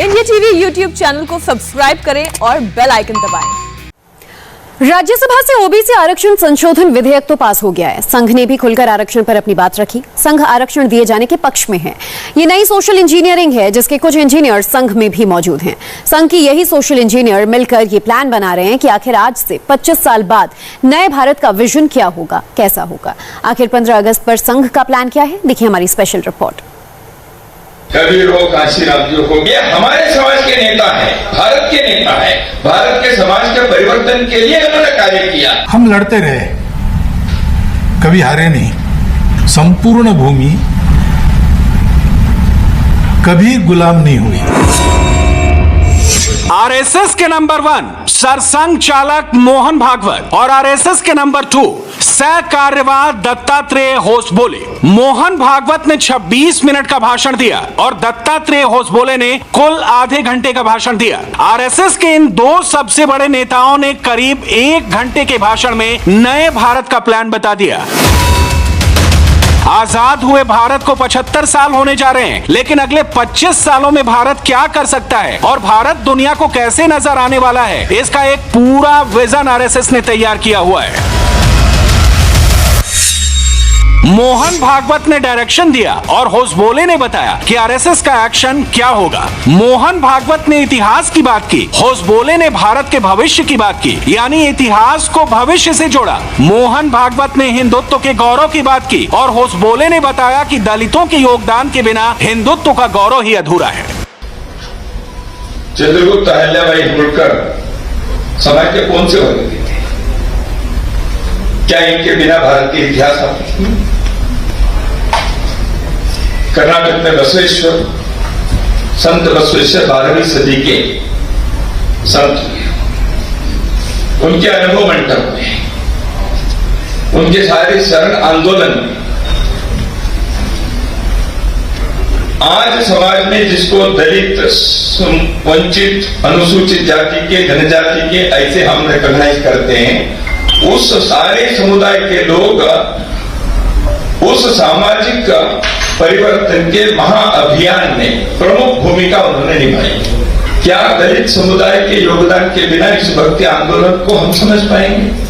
India TV YouTube channel को subscribe करें और बेल आइकन दबाएं। राज्यसभा से ओबीसी आरक्षण संशोधन विधेयक तो पास हो गया है। संघ ने भी खुलकर आरक्षण पर अपनी बात रखी। संघ आरक्षण दिए जाने के पक्ष में है। ये नई सोशल इंजीनियरिंग है जिसके कुछ इंजीनियर संघ में भी मौजूद हैं। संघ की यही सोशल इंजीनियर मिलकर ये प्लान बना रहे हैं कि आखिर आज से 25 साल बाद नए भारत का विजन क्या होगा, कैसा होगा। आखिर 15 अगस्त पर संघ का प्लान क्या है, देखिए हमारी स्पेशल रिपोर्ट। कबीर हो, काशीराम जी हो, ये हमारे समाज के नेता हैं, भारत के नेता हैं। भारत के समाज के परिवर्तन के लिए उन्होंने कार्य किया। हम लड़ते रहे, कभी हारे नहीं। संपूर्ण भूमि कभी गुलाम नहीं हुई। आरएसएस के नंबर 1 सरसंघ चालक मोहन भागवत और आरएसएस के नंबर 2 सह कार्यवाह दत्तात्रेय होसबोले। मोहन भागवत ने 26 मिनट का भाषण दिया और दत्तात्रेय होसबोले ने कुल आधे घंटे का भाषण दिया। आरएसएस के इन दो सबसे बड़े नेताओं ने करीब 1 घंटे के भाषण में नए भारत का प्लान बता दिया। आजाद हुए भारत को 75 साल होने जा रहे हैं, लेकिन अगले 25 सालों में भारत क्या कर सकता है और भारत दुनिया को कैसे नजर आने वाला है, इसका एक पूरा विजन आरएसएस ने तैयार किया हुआ है। मोहन भागवत ने डायरेक्शन दिया और होसबोले ने बताया कि आरएसएस का एक्शन क्या होगा। मोहन भागवत ने इतिहास की बात की, होसबोले ने भारत के भविष्य की बात की, यानी इतिहास को भविष्य से जोड़ा। मोहन भागवत ने हिंदुत्व के गौरव की बात की और होसबोले ने बताया कि दलितों के योगदान के बिना हिंदुत्व का गौरव ही अधूरा है। चंद्रगुप्त अहिल्याबाई होलकर समाज के कौन से वर्ग के थे? क्या इनके बिना भारत के इतिहास? कर्नाटक में बसवेश्वर, संत बसवेश्वर 12वीं सदी के संत, उनके अनुभव मंडप में, उनके सारे शरण आंदोलन में आज समाज में जिसको दलित, वंचित, अनुसूचित जाति के, जनजाति के ऐसे हम रिकॉग्नाइज करते हैं, उस सारे समुदाय के लोग उस सामाजिक परिवर्तन के महाअभियान में प्रमुख भूमिका उन्होंने निभाई। क्या दलित समुदाय के योगदान के बिना इस भक्ति आंदोलन को हम समझ पाएंगे?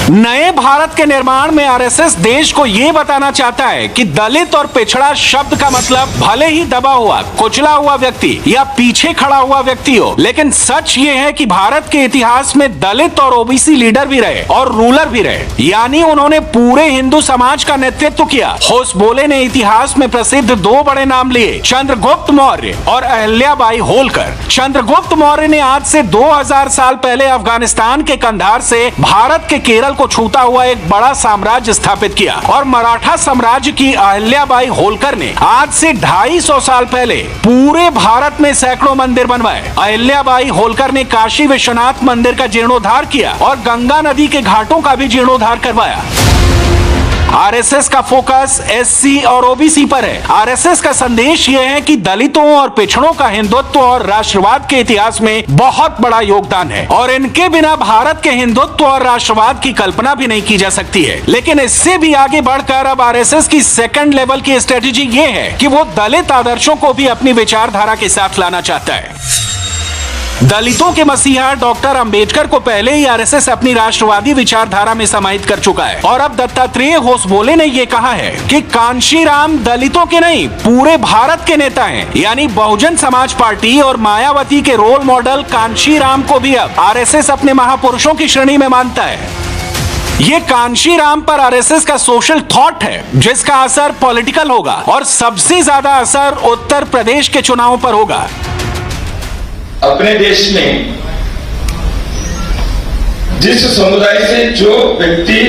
नए भारत के निर्माण में आरएसएस देश को यह बताना चाहता है कि दलित और पिछड़ा शब्द का मतलब भले ही दबा हुआ, कुचला हुआ व्यक्ति या पीछे खड़ा हुआ व्यक्ति हो, लेकिन सच ये है कि भारत के इतिहास में दलित और ओबीसी लीडर भी रहे और रूलर भी रहे, यानी उन्होंने पूरे हिंदू समाज का नेतृत्व किया। होसबोले ने इतिहास में प्रसिद्ध 2 बड़े नाम लिए, चंद्रगुप्त मौर्य और अहिल्याबाई होलकर। चंद्रगुप्त मौर्य ने आज से 2000 साल पहले अफगानिस्तान के कंधार से भारत के केरल को छूता हुआ एक बड़ा साम्राज्य स्थापित किया और मराठा साम्राज्य की अहिल्याबाई होलकर ने आज से 250 साल पहले पूरे भारत में सैकड़ों मंदिर बनवाए। अहिल्याबाई होलकर ने काशी विश्वनाथ मंदिर का जीर्णोद्धार किया और गंगा नदी के घाटों का भी जीर्णोद्धार करवाया। आरएसएस का फोकस एससी और ओबीसी पर है। आरएसएस का संदेश यह है कि दलितों और पिछड़ों का हिंदुत्व और राष्ट्रवाद के इतिहास में बहुत बड़ा योगदान है और इनके बिना भारत के हिंदुत्व और राष्ट्रवाद की कल्पना भी नहीं की जा सकती है। लेकिन इससे भी आगे बढ़कर अब आरएसएस की सेकंड लेवल की स्ट्रेटेजी ये है कि वो दलित आदर्शों को भी अपनी विचारधारा के साथ लाना चाहता है। दलितों के मसीहा डॉक्टर अंबेडकर को पहले ही आरएसएस अपनी राष्ट्रवादी विचारधारा में समाहित कर चुका है और अब दत्तात्रेय होसबोले ने यह कहा है कि कांशीराम दलितों के नहीं पूरे भारत के नेता हैं, यानी बहुजन समाज पार्टी और मायावती के रोल मॉडल कांशीराम को भी अब आरएसएस अपने महापुरुषों की श्रेणी में मानता है। ये कांशीराम पर आरएसएस का सोशल थॉट है जिसका असर पॉलिटिकल होगा और सबसे ज्यादा असर उत्तर प्रदेश के चुनाव पर होगा। अपने देश में जिस समुदाय से जो व्यक्ति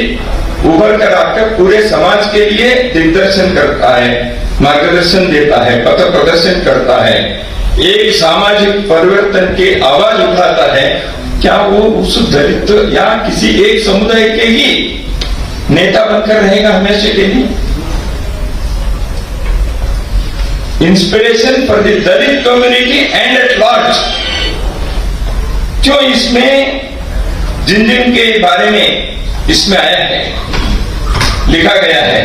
उभर कर आकर पूरे समाज के लिए दिग्दर्शन करता है, मार्गदर्शन देता है, पथ प्रदर्शन करता है, एक सामाजिक परिवर्तन की आवाज उठाता है, क्या वो उस दलित या किसी एक समुदाय के ही नेता बनकर रहेगा हमेशा के लिए? Inspiration for the Dalit community and at large, क्यों इसमें जिन जिन के बारे में इसमें आया है, लिखा गया है,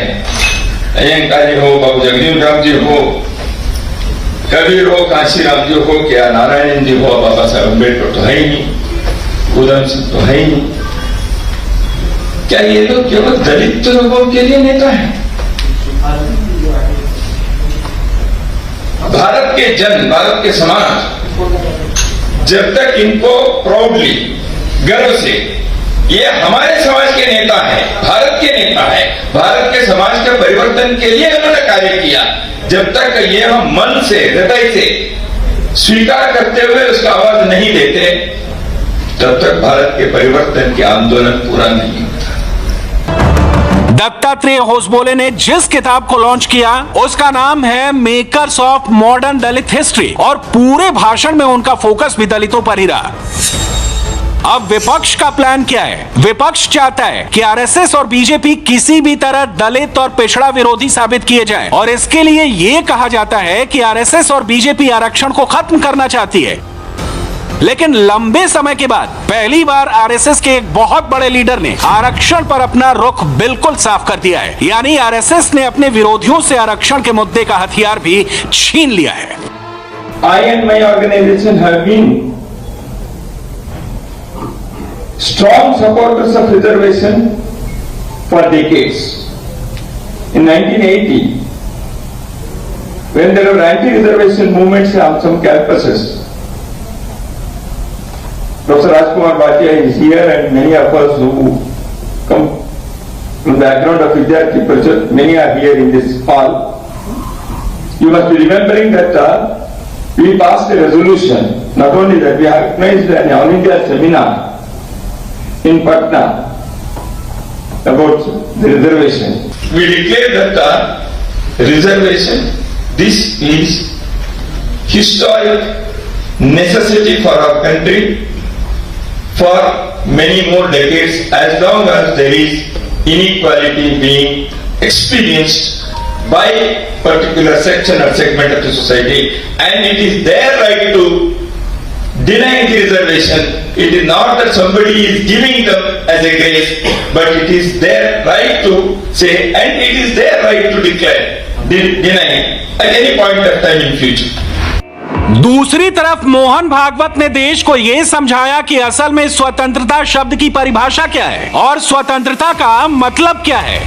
अयंका जी हो, बाबू जगजीवन राम जी हो, कबीर हो, काशीराम जी हो, क्या नारायण जी हो, बाबा साहब अम्बेडकर तो है ही नहीं, उधम सिंह तो है ही नहीं। क्या ये लोग केवल दलित लोगों के लिए नेता हैं? भारत के जन, भारत के समाज जब तक इनको प्राउडली, गर्व से ये हमारे समाज के नेता है, भारत के नेता है, भारत के समाज के परिवर्तन के लिए उन्होंने कार्य किया, जब तक ये हम मन से, हृदय से स्वीकार करते हुए उसका आवाज नहीं देते, तब तक भारत के परिवर्तन के आंदोलन पूरा नहीं होता। दत्तात्रेय होसबोले ने जिस किताब को लॉन्च किया उसका नाम है makers of modern Dalit history, और पूरे भाषण में उनका फोकस भी दलितों पर ही रहा। अब विपक्ष का प्लान क्या है? विपक्ष चाहता है कि आरएसएस और बीजेपी किसी भी तरह दलित और पिछड़ा विरोधी साबित किए जाएं, और इसके लिए यह कहा जाता है कि आरएसएस और बीजेपी आरक्षण को खत्म करना चाहती है। लेकिन लंबे समय के बाद पहली बार आरएसएस के एक बहुत बड़े लीडर ने आरक्षण पर अपना रुख बिल्कुल साफ कर दिया है, यानी आरएसएस ने अपने विरोधियों से आरक्षण के मुद्दे का हथियार भी छीन लिया है। I and my organization have been strong supporters of reservation for decades. In 1980, when there were anti-reservation movements on some campuses, Professor Rajkumar Bhatia is here, and many of us who come from the background of Vidyarthi Parishad, many are here in this hall. You must be remembering that we passed a resolution, not only that we organized an All India seminar in Patna about the reservation. We declared that reservation, this is historic necessity for our country for many more decades, as long as there is inequality being experienced by particular section or segment of the society, and it is their right to deny the reservation. It is not that somebody is giving them as a grace, but it is their right to say, and it is their right to declare, deny at any point of time in future. दूसरी तरफ मोहन भागवत ने देश को यह समझाया कि असल में स्वतंत्रता शब्द की परिभाषा क्या है और स्वतंत्रता का मतलब क्या है।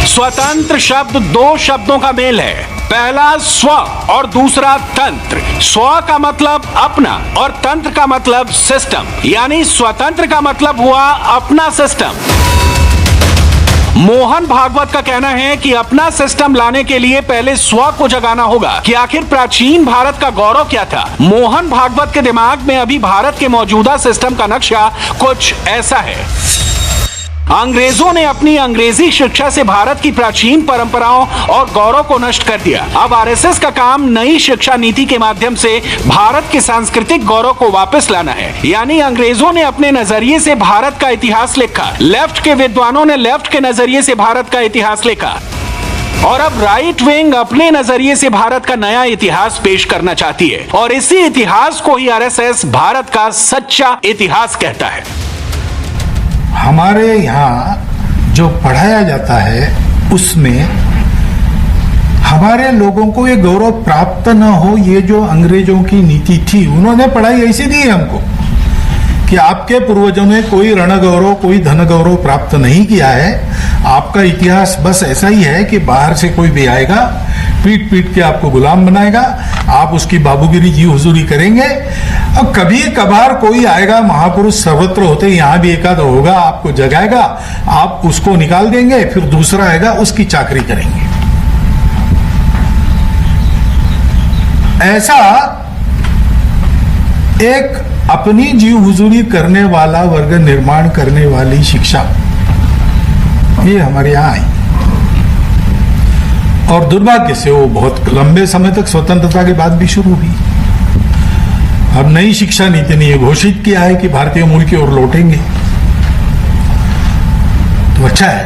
स्वतंत्र शब्द दो शब्दों का मेल है, पहला स्व और दूसरा तंत्र। स्व का मतलब अपना और तंत्र का मतलब सिस्टम, यानी स्वतंत्र का मतलब हुआ अपना सिस्टम। मोहन भागवत का कहना है कि अपना सिस्टम लाने के लिए पहले स्व को जगाना होगा कि आखिर प्राचीन भारत का गौरव क्या था। मोहन भागवत के दिमाग में अभी भारत के मौजूदा सिस्टम का नक्शा कुछ ऐसा है। अंग्रेजों ने अपनी अंग्रेजी शिक्षा से भारत की प्राचीन परंपराओं और गौरव को नष्ट कर दिया। अब आरएसएस का काम नई शिक्षा नीति के माध्यम से भारत के सांस्कृतिक गौरव को वापस लाना है। यानी अंग्रेजों ने अपने नजरिए से भारत का इतिहास लिखा, लेफ्ट के विद्वानों ने लेफ्ट के नजरिए से भारत का इतिहास लिखा, और अब राइट विंग अपने नजरिए से भारत का नया इतिहास पेश करना चाहती है, और इसी इतिहास को ही आरएसएस भारत का सच्चा इतिहास कहता है। हमारे यहाँ जो पढ़ाया जाता है उसमें हमारे लोगों को ये गौरव प्राप्त न हो, ये जो अंग्रेजों की नीति थी, उन्होंने पढ़ाई ऐसी दी है हमको कि आपके पूर्वजों ने कोई रण गौरव, कोई धन गौरव प्राप्त नहीं किया है। आपका इतिहास बस ऐसा ही है कि बाहर से कोई भी आएगा, पीट पीट के आपको गुलाम बनाएगा, आप उसकी बाबूगिरी जी हुजूरी करेंगे। अब कभी कभार कोई आएगा, महापुरुष सर्वत्र होते, यहाँ भी एकाद होगा, आपको जगाएगा, आप उसको निकाल देंगे, फिर दूसरा आएगा, उसकी चाकरी करेंगे। ऐसा एक अपनी जीव हुजूरी करने वाला वर्ग निर्माण करने वाली शिक्षा ये हमारे यहाँ आई, और दुर्भाग्य से वो बहुत लंबे समय तक स्वतंत्रता के बाद भी शुरू हुई। अब नई शिक्षा नीति ने यह घोषित किया है कि भारतीय मूल की ओर लौटेंगे, तो अच्छा है।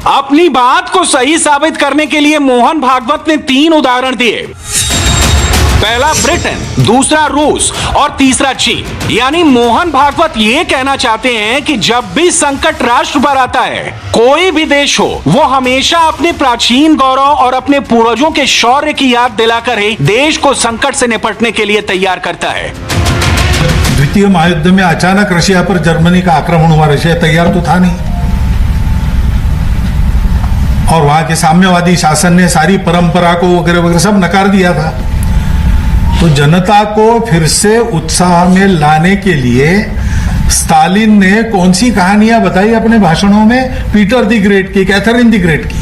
अपनी बात को सही साबित करने के लिए मोहन भागवत ने 3 उदाहरण दिए। पहला ब्रिटेन, दूसरा रूस और तीसरा चीन। यानी मोहन भागवत ये कहना चाहते हैं कि जब भी संकट राष्ट्र पर आता है, कोई भी देश हो, वो हमेशा अपने प्राचीन गौरव और अपने पूर्वजों के शौर्य की याद दिलाकर ही देश को संकट से निपटने के लिए तैयार करता है। द्वितीय महायुद्ध में अचानक रशिया पर जर्मनी का आक्रमण हुआ, रशिया तैयार तो था नहीं, और वहां के साम्यवादी शासन ने सारी परंपरा को वगैरह वगैरह सब नकार दिया था। तो जनता को फिर से उत्साह में लाने के लिए स्टालिन ने कौन सी कहानियां बताई अपने भाषणों में? पीटर द ग्रेट की, कैथरीन द ग्रेट की,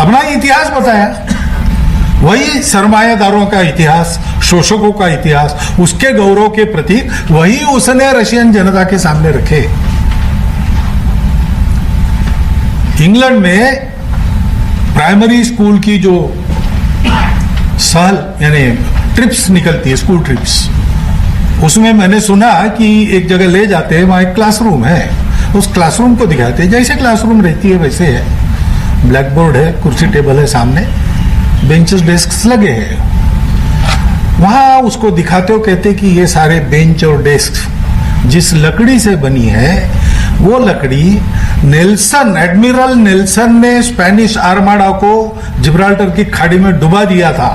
अपना इतिहास बताया, वही सरमायादारों का इतिहास, शोषकों का इतिहास, उसके गौरव के प्रतीक वही उसने रशियन जनता के सामने रखे। इंग्लैंड में प्राइमरी स्कूल की जो सहल यानी ट्रिप्स निकलती है, स्कूल ट्रिप्स, उसमें मैंने सुना कि एक जगह ले जाते हैं, वहां एक क्लासरूम है, उस क्लासरूम को दिखाते हैं जैसे क्लासरूम रहती है वैसे है, ब्लैक बोर्ड है, कुर्सी टेबल है सामने, बेंचेस डेस्क लगे हैं, वहां उसको दिखाते हो, कहते कि ये सारे बेंच और डेस्क जिस लकड़ी से बनी है वो लकड़ी नेल्सन, एडमिरल नेल्सन ने स्पेनिश आर्माडा को जिब्राल्टर की खाड़ी में डुबा दिया था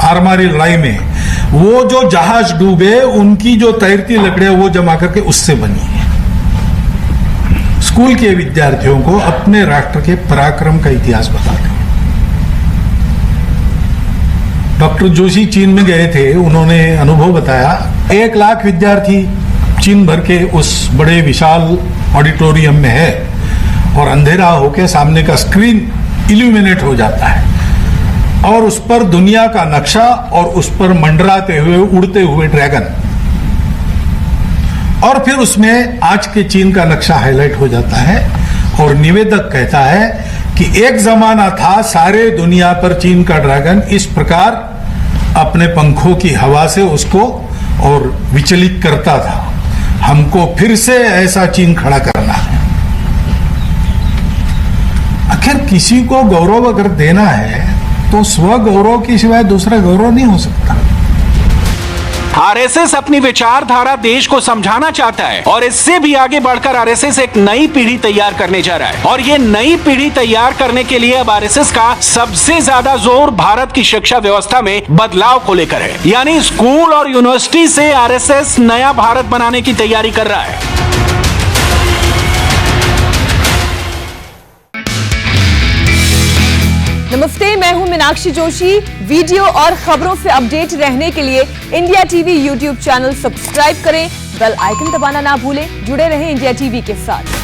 आर्मारी लड़ाई में, वो जो जहाज डूबे उनकी जो तैरती लकड़ियां वो जमा करके उससे बनी है। स्कूल के विद्यार्थियों को अपने राष्ट्र के पराक्रम का इतिहास बताते हैं। डॉक्टर जोशी चीन में गए थे, उन्होंने अनुभव बताया, 1 लाख विद्यार्थी चीन भर के उस बड़े विशाल ऑडिटोरियम में है और अंधेरा होकर सामने का स्क्रीन इल्यूमिनेट हो जाता है और उस पर दुनिया का नक्शा और उस पर मंडराते हुए उड़ते हुए ड्रैगन, और फिर उसमें आज के चीन का नक्शा हाईलाइट हो जाता है और निवेदक कहता है कि एक जमाना था सारे दुनिया पर चीन का ड्रैगन इस प्रकार अपने पंखों की हवा से उसको और विचलित करता था, हमको फिर से ऐसा चीन खड़ा करना है। आखिर किसी को गौरव अगर देना है तो स्व गौरव के सिवाय दूसरा गौरव नहीं हो सकता। आरएसएस अपनी विचारधारा देश को समझाना चाहता है और इससे भी आगे बढ़कर आरएसएस एक नई पीढ़ी तैयार करने जा रहा है, और ये नई पीढ़ी तैयार करने के लिए अब आरएसएस का सबसे ज्यादा जोर भारत की शिक्षा व्यवस्था में बदलाव को लेकर है। यानी स्कूल और यूनिवर्सिटी से आरएसएस नया भारत बनाने की तैयारी कर रहा है। नमस्ते, मैं हूं मीनाक्षी जोशी। वीडियो और खबरों से अपडेट रहने के लिए India TV YouTube channel subscribe करें, बेल आइकन दबाना ना भूलें। जुड़े रहें इंडिया टीवी के साथ।